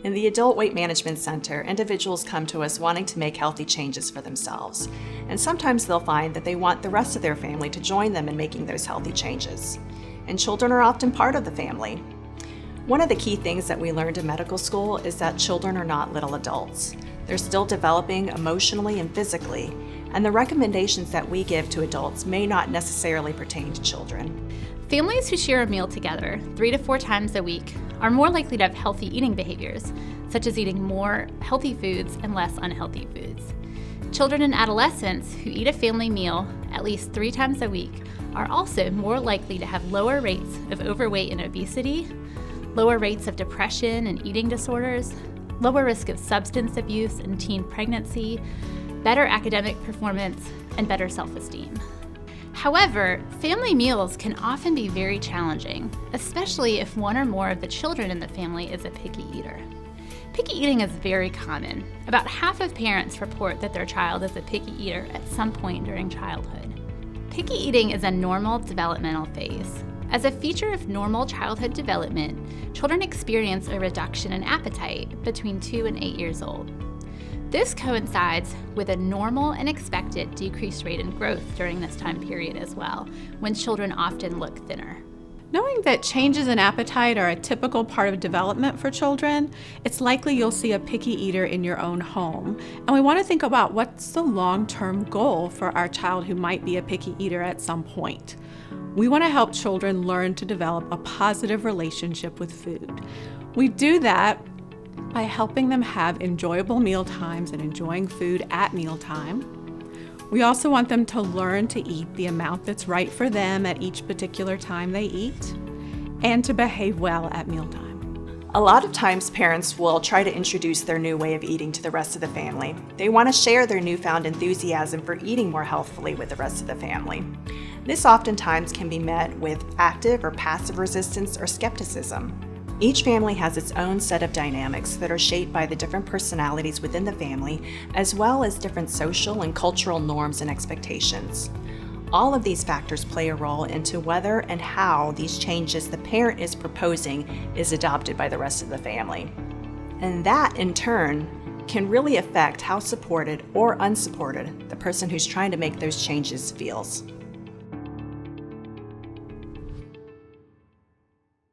In the Adult Weight Management Center, individuals come to us wanting to make healthy changes for themselves, and sometimes they'll find that they want the rest of their family to join them in making those healthy changes. And children are often part of the family. One of the key things that we learned in medical school is that children are not little adults. They're still developing emotionally and physically, and the recommendations that we give to adults may not necessarily pertain to children. Families who share a meal together 3 to 4 times a week are more likely to have healthy eating behaviors, such as eating more healthy foods and less unhealthy foods. Children and adolescents who eat a family meal at least 3 times a week are also more likely to have lower rates of overweight and obesity, lower rates of depression and eating disorders, lower risk of substance abuse and teen pregnancy, better academic performance, and better self-esteem. However, family meals can often be very challenging, especially if one or more of the children in the family is a picky eater. Picky eating is very common. About half of parents report that their child is a picky eater at some point during childhood. Picky eating is a normal developmental phase. As a feature of normal childhood development, children experience a reduction in appetite between 2 and 8 years old. This coincides with a normal and expected decreased rate in growth during this time period as well, when children often look thinner. Knowing that changes in appetite are a typical part of development for children, it's likely you'll see a picky eater in your own home. And we want to think about what's the long-term goal for our child who might be a picky eater at some point. We want to help children learn to develop a positive relationship with food. We do that by helping them have enjoyable meal times and enjoying food at mealtime. We also want them to learn to eat the amount that's right for them at each particular time they eat, and to behave well at mealtime. A lot of times parents will try to introduce their new way of eating to the rest of the family. They want to share their newfound enthusiasm for eating more healthfully with the rest of the family. This oftentimes can be met with active or passive resistance or skepticism. Each family has its own set of dynamics that are shaped by the different personalities within the family, as well as different social and cultural norms and expectations. All of these factors play a role into whether and how these changes the parent is proposing is adopted by the rest of the family. And that, in turn, can really affect how supported or unsupported the person who's trying to make those changes feels.